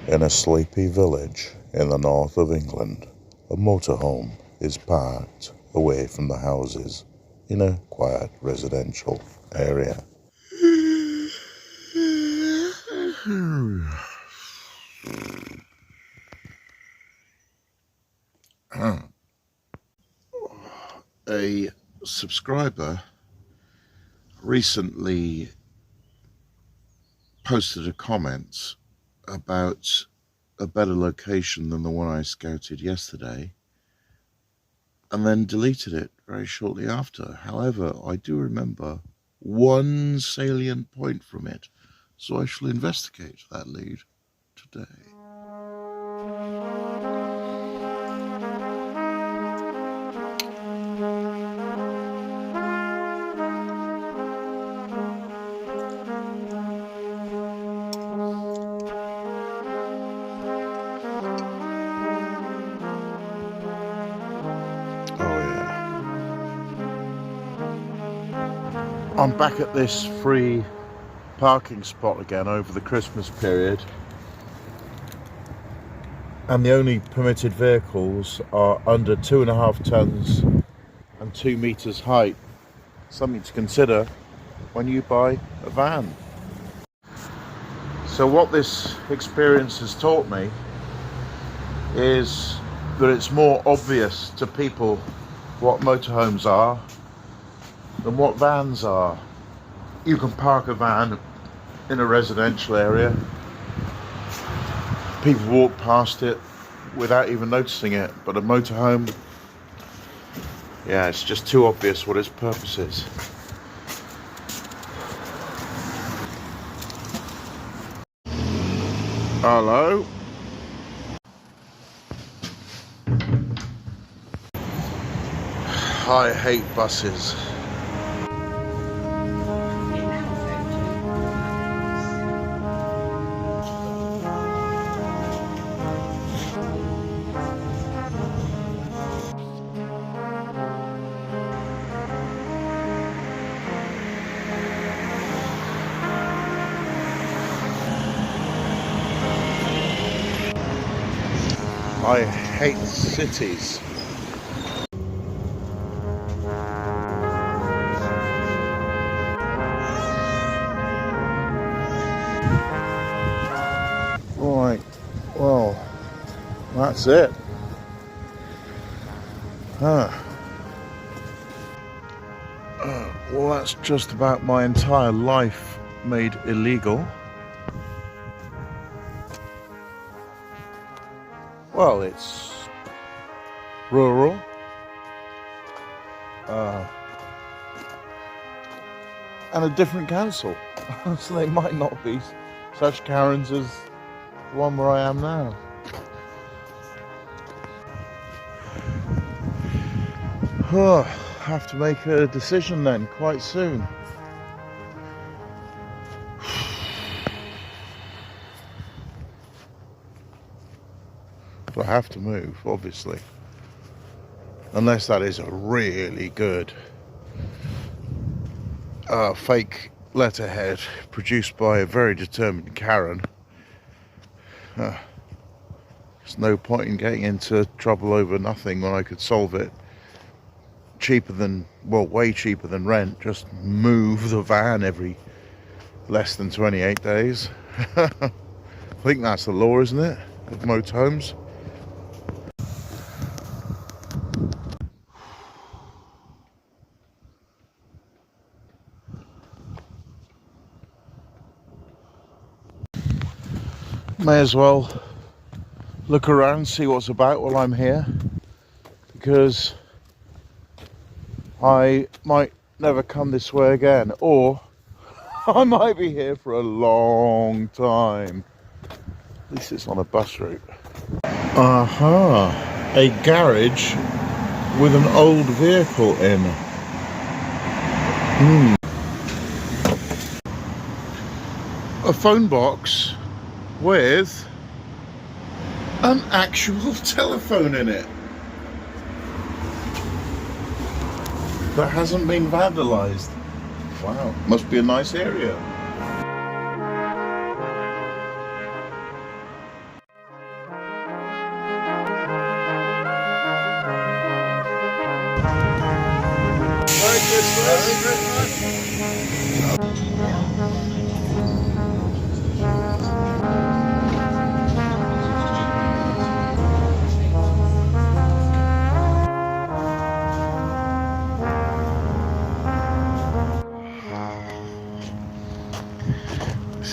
In a sleepy village in the north of England, a motorhome is parked away from the houses in a quiet residential area. A subscriber recently posted a comment about a better location than the one I scouted yesterday, and then deleted it very shortly after. However, I do remember one salient point from it, so I shall investigate that lead today. I'm back at this free parking spot again over the Christmas period, and the only permitted vehicles are under 2.5 tons and 2 meters height. Something to consider when you buy a van. So what this experience has taught me is that it's more obvious to people what motorhomes are than what vans are. You can park a van in a residential area. People walk past it without even noticing it, but a motorhome, yeah, it's just too obvious what its purpose is. Hello? I hate buses. I hate cities. Right, well, that's it. Well, that's just about my entire life made illegal. Well, it's rural. And a different council. So they might not be such Karens as the one where I am now. Have to make a decision then quite soon. I have to move, obviously, unless that is a really good fake letterhead produced by a very determined Karen. There's no point in getting into trouble over nothing when I could solve it cheaper than, well, way cheaper than rent. Just move the van every less than 28 days. I think that's the law, isn't it, of motorhomes? May as well look around, see what's about while I'm here, because I might never come this way again, or I might be here for a long time. At least it's on a bus route. Aha! A garage with an old vehicle in. A phone box with an actual telephone in it that hasn't been vandalized. Wow, must be a nice area. This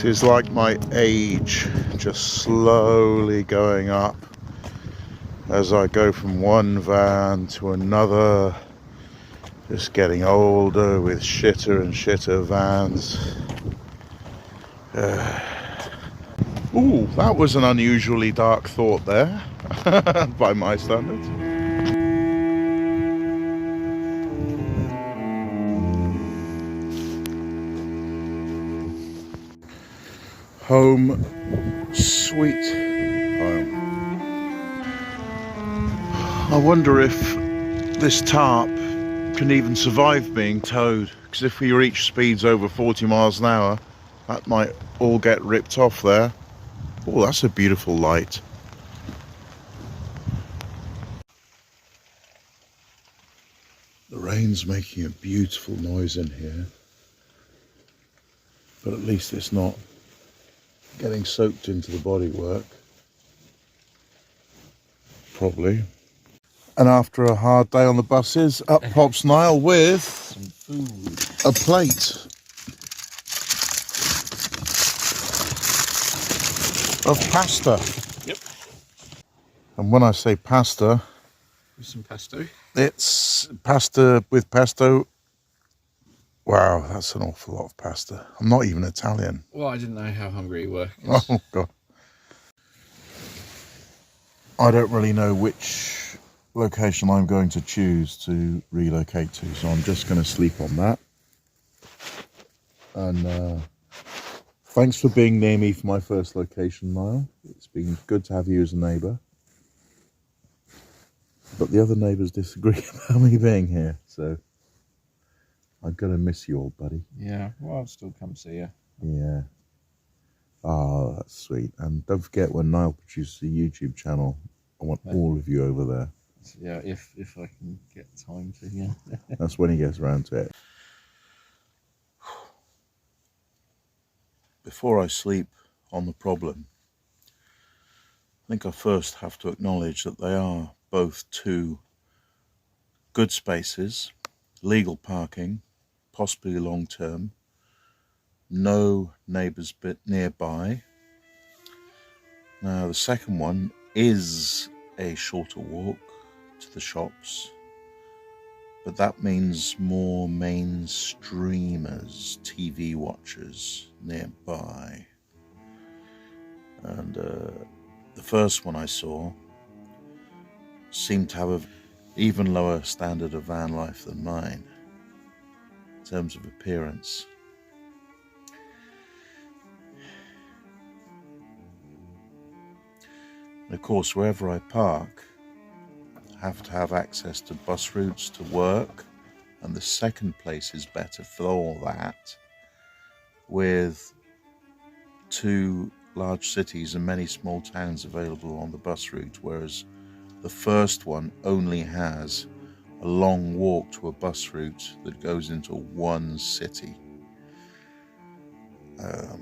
is like my age just slowly going up as I go from one van to another, just getting older with shitter and shitter vans. Ooh, that was an unusually dark thought there, by my standards. Home, sweet home. I wonder if this tarp can even survive being towed, because if we reach speeds over 40 miles an hour, that might all get ripped off there. Oh, that's a beautiful light. The rain's making a beautiful noise in here, but at least it's not getting soaked into the bodywork. Probably. And after a hard day on the buses, up pops Niall with some food. A plate of pasta. Yep. And when I say pasta, with some pesto. It's pasta with pesto. Wow, that's an awful lot of pasta. I'm not even Italian. Well, I didn't know how hungry you were. Oh, God. I don't really know which location I'm going to choose to relocate to, so I'm just going to sleep on that. And thanks for being near me for my first location, Niall. It's been good to have you as a neighbour. But the other neighbours disagree about me being here, so I'm going to miss you, old buddy. Yeah, well, I'll still come see you. Yeah. Oh, that's sweet. And don't forget, when Niall produces a YouTube channel, I want all of you over there. Yeah, if I can get time to, yeah. That's when he gets around to it. Before I sleep on the problem, I think I first have to acknowledge that they are both two good spaces, legal parking, possibly long term, no neighbours bit nearby. Now the second one is a shorter walk to the shops, but that means more mainstreamers, TV watchers nearby. And the first one I saw seemed to have an even lower standard of van life than mine in terms of appearance. And of course, wherever I park, I have to have access to bus routes to work, and the second place is better for all that, with two large cities and many small towns available on the bus route, whereas the first one only has a long walk to a bus route that goes into one city. I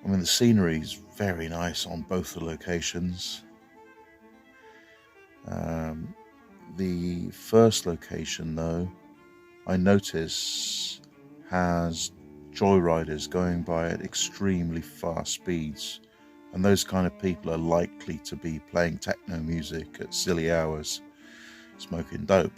mean, the scenery is very nice on both the locations. The first location, though, I notice has joyriders going by at extremely fast speeds, and those kind of people are likely to be playing techno music at silly hours, smoking dope,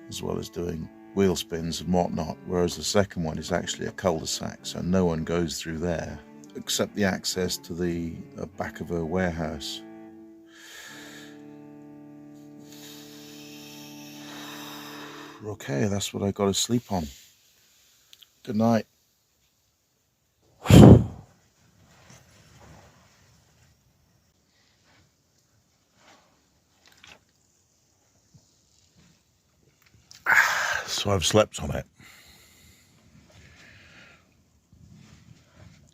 as well as doing wheel spins and whatnot, whereas the second one is actually a cul-de-sac, so no one goes through there except the access to the back of a warehouse. Okay, that's what I got to sleep on. Good night. So I've slept on it.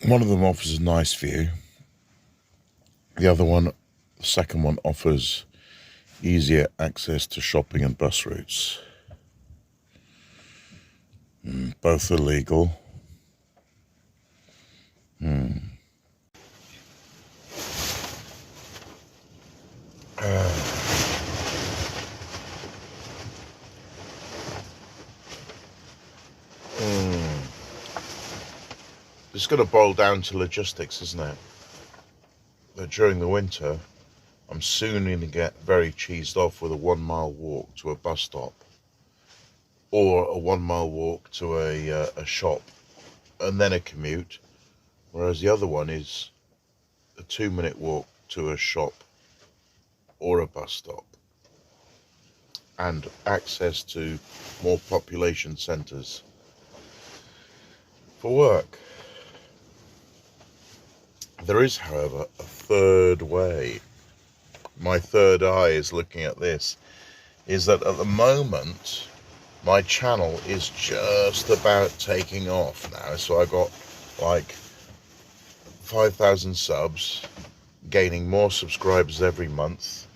One of them offers a nice view. The other one, the second one, offers easier access to shopping and bus routes. Both are legal. It's going to boil down to logistics, isn't it? That during the winter, I'm soon going to get very cheesed off with a 1 mile walk to a bus stop, or a 1 mile walk to a shop, and then a commute, whereas the other one is a 2-minute walk to a shop or a bus stop, and access to more population centres for work. There is, however, a third way. My third eye is looking at this, is that at the moment my channel is just about taking off now. So I got like 5,000 subs, gaining more subscribers every month,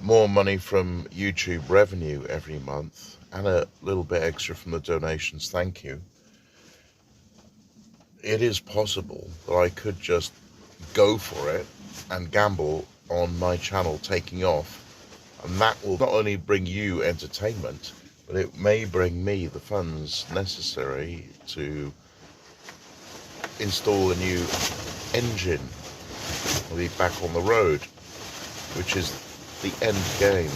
more money from YouTube revenue every month, and a little bit extra from the donations, thank you. It is possible that I could just go for it and gamble on my channel taking off, and that will not only bring you entertainment, but it may bring me the funds necessary to install a new engine. I'll be back on the road, which is the end game.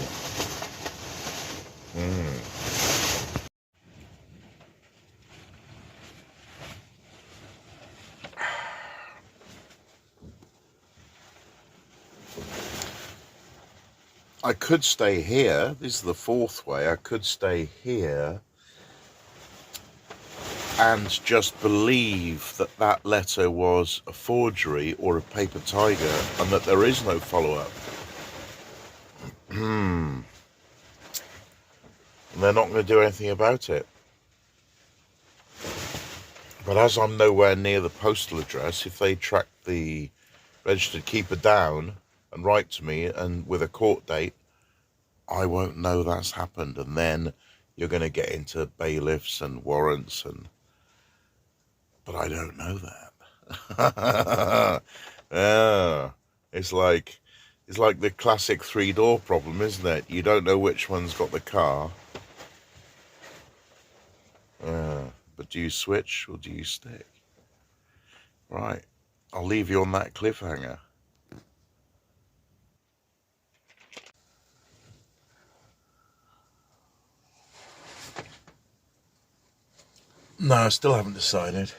I could stay here. This is the fourth way. I could stay here and just believe that that letter was a forgery or a paper tiger and that there is no follow-up. And they're not going to do anything about it. But as I'm nowhere near the postal address, if they track the registered keeper down and write to me and with a court date, I won't know that's happened, and then you're going to get into bailiffs and warrants, but I don't know that. Yeah, it's like the classic 3-door problem, isn't it? You don't know which one's got the car. But do you switch or do you stick? Right, I'll leave you on that cliffhanger. No, I still haven't decided.